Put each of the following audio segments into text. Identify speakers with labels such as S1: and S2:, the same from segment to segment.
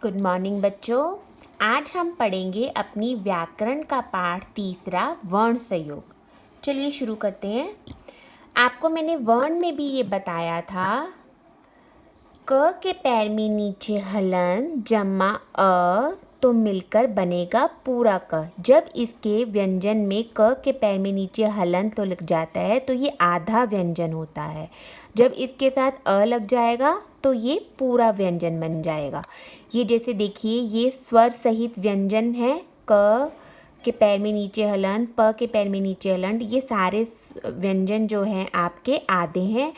S1: Good morning बच्चों। आज हम पढ़ेंगे अपनी व्याकरण का पाठ तीसरा वर्ण संयोग। चलिए शुरू करते हैं। आपको मैंने वर्ण में भी ये बताया था, क के पैर में नीचे हलन जमा अ तो मिलकर बनेगा पूरा क। जब इसके व्यंजन में क के पैर में नीचे हलन तो लग जाता है तो ये आधा व्यंजन होता है। जब इसके साथ अ लग जाएगा तो ये पूरा व्यंजन बन जाएगा। ये जैसे देखिए, ये स्वर सहित व्यंजन है। क के पैर में नीचे हलन, प के पैर में नीचे हलन, ये सारे व्यंजन जो हैं आपके आधे हैं।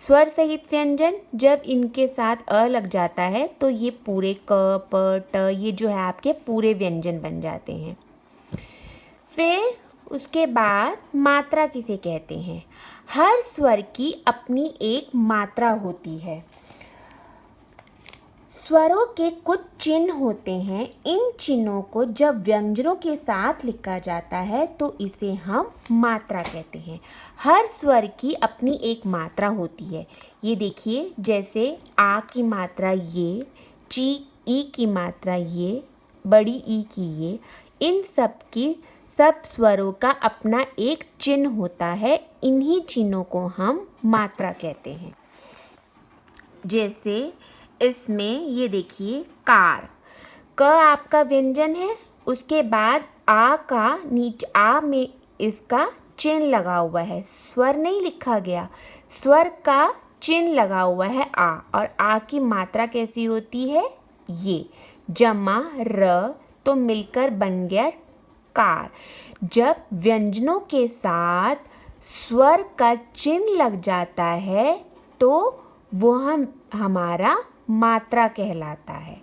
S1: स्वर सहित व्यंजन जब इनके साथ अ लग जाता है तो ये पूरे क प ट ये जो है आपके पूरे व्यंजन बन जाते हैं। फिर उसके बाद मात्रा किसे कहते हैं? हर स्वर की अपनी एक मात्रा होती है। स्वरों के कुछ चिन्ह होते हैं। इन चिन्हों को जब व्यंजनों के साथ लिखा जाता है तो इसे हम मात्रा कहते हैं। हर स्वर की अपनी एक मात्रा होती है। ये देखिए, जैसे आ की मात्रा ये, ची ई की मात्रा ये, बड़ी ई की ये, इन सब स्वरों का अपना एक चिन्ह होता है। इन्हीं चिन्हों को हम मात्रा कहते हैं। जैसे इसमें ये देखिए, कार, क आपका व्यंजन है, उसके बाद आ का नीचे आ में इसका चिन्ह लगा हुआ है, स्वर नहीं लिखा गया, स्वर का चिन्ह लगा हुआ है आ। और आ की मात्रा कैसी होती है? ये जमा र तो मिलकर बन गया कार। जब व्यंजनों के साथ स्वर का चिन्ह लग जाता है तो वो हमारा मात्रा कहलाता है।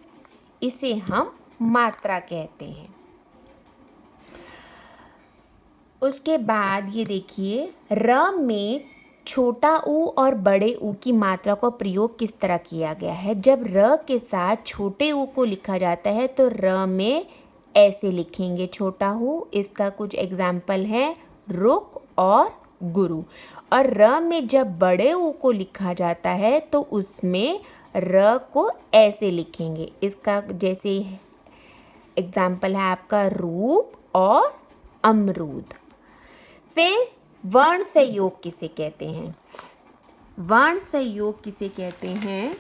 S1: इसे हम मात्रा कहते हैं। उसके बाद ये देखिए, र में छोटा ऊ और बड़े ऊ की मात्रा का प्रयोग किस तरह किया गया है। जब र के साथ छोटे ऊ को लिखा जाता है तो र में ऐसे लिखेंगे छोटा ऊ। इसका कुछ एग्जाम्पल है रुक और गुरु। और र में जब बड़े ऊ को लिखा जाता है तो उसमें र को ऐसे लिखेंगे। इसका जैसे एग्जाम्पल है आपका रूप और अमरूद। फिर वर्ण संयोग किसे कहते हैं? वर्ण संयोग किसे कहते हैं?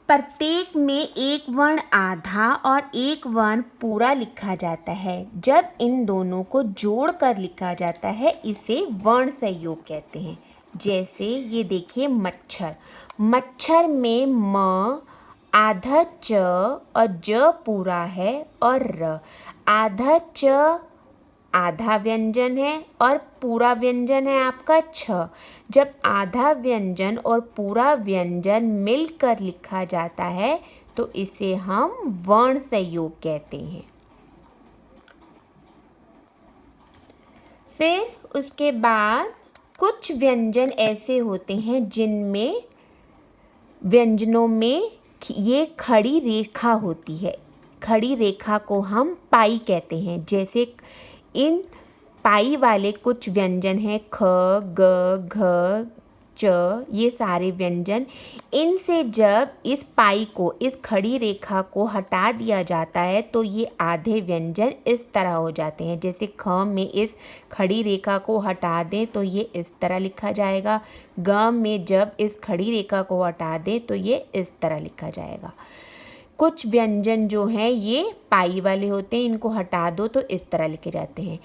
S1: प्रत्येक में एक वर्ण आधा और एक वर्ण पूरा लिखा जाता है। जब इन दोनों को जोड़कर लिखा जाता है इसे वर्ण संयोग कहते हैं। जैसे ये देखिए, मच्छर, मच्छर में म आधा च और ज पूरा है और र। आधा च आधा व्यंजन है और पूरा व्यंजन है आपका छ। जब आधा व्यंजन और पूरा व्यंजन मिलकर लिखा जाता है तो इसे हम वर्ण संयोग कहते हैं। फिर उसके बाद कुछ व्यंजन ऐसे होते हैं जिनमें व्यंजनों में ये खड़ी रेखा होती है। खड़ी रेखा को हम पाई कहते हैं। जैसे इन पाई वाले कुछ व्यंजन हैं, ख ग घ च, ये सारे व्यंजन। इनसे जब इस पाई को, इस खड़ी रेखा को हटा दिया जाता है तो ये आधे व्यंजन इस तरह हो जाते हैं। जैसे ख में इस खड़ी रेखा को हटा दें तो ये इस तरह लिखा जाएगा। ग में जब इस खड़ी रेखा को हटा दें तो ये इस तरह लिखा जाएगा। कुछ व्यंजन जो हैं ये पाई वाले होते हैं, इनको हटा दो तो इस तरह लिखे जाते हैं।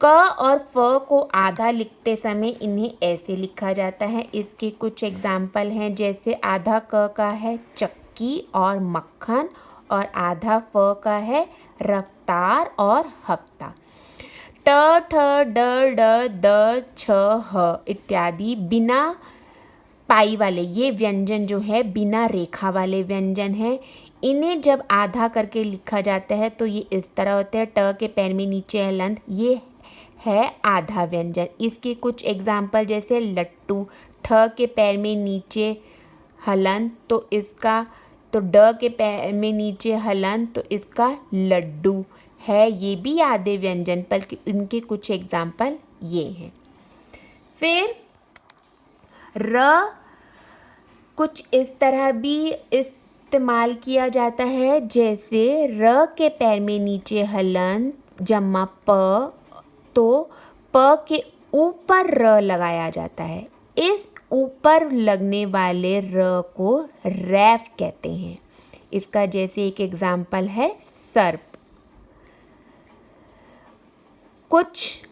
S1: क और फ को आधा लिखते समय इन्हें ऐसे लिखा जाता है। इसके कुछ एग्जाम्पल हैं, जैसे आधा क का है चक्की और मक्खन और आधा फ का है रफ्तार और हफ्ता। ट ठ ड ड द छ ह इत्यादि बिना पाई वाले ये व्यंजन जो है बिना रेखा वाले व्यंजन हैं। इन्हें जब आधा करके लिखा जाता है तो ये इस तरह होते हैं। ट के पैर में नीचे हलंत, ये है आधा व्यंजन। इसके कुछ एग्जाम्पल जैसे लट्टू, ठ के पैर में नीचे हलंत तो इसका, तो ड के पैर में नीचे हलंत तो इसका लड्डू है। ये भी आधे व्यंजन, बल्कि इनके कुछ एग्जाम्पल ये हैं। फिर र कुछ इस तरह भी इस इस्तेमाल किया जाता है, जैसे र के पैर में नीचे हलंत जमा प, तो प के ऊपर र लगाया जाता है। इस ऊपर लगने वाले र को रैफ कहते हैं। इसका जैसे एक एग्जाम्पल है सर्प। कुछ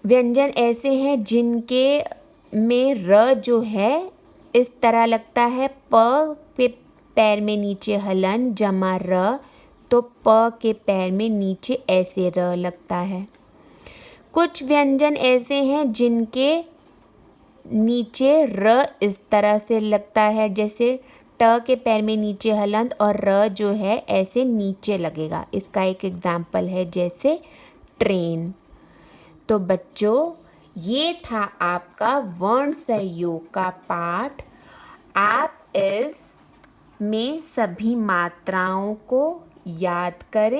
S1: व्यंजन ऐसे हैं जिनके में र जो है इस तरह लगता है, प के पैर में नीचे हलन जमा र, तो प के पैर में नीचे ऐसे र लगता है। कुछ व्यंजन ऐसे हैं जिनके नीचे र इस तरह से लगता है, जैसे ट के पैर में नीचे हलंत और र जो है ऐसे नीचे लगेगा। इसका एक एग्जाम्पल है जैसे ट्रेन। तो बच्चों, ये था आपका वर्ण सहयोग का पाठ। आप इस में सभी मात्राओं को याद करें।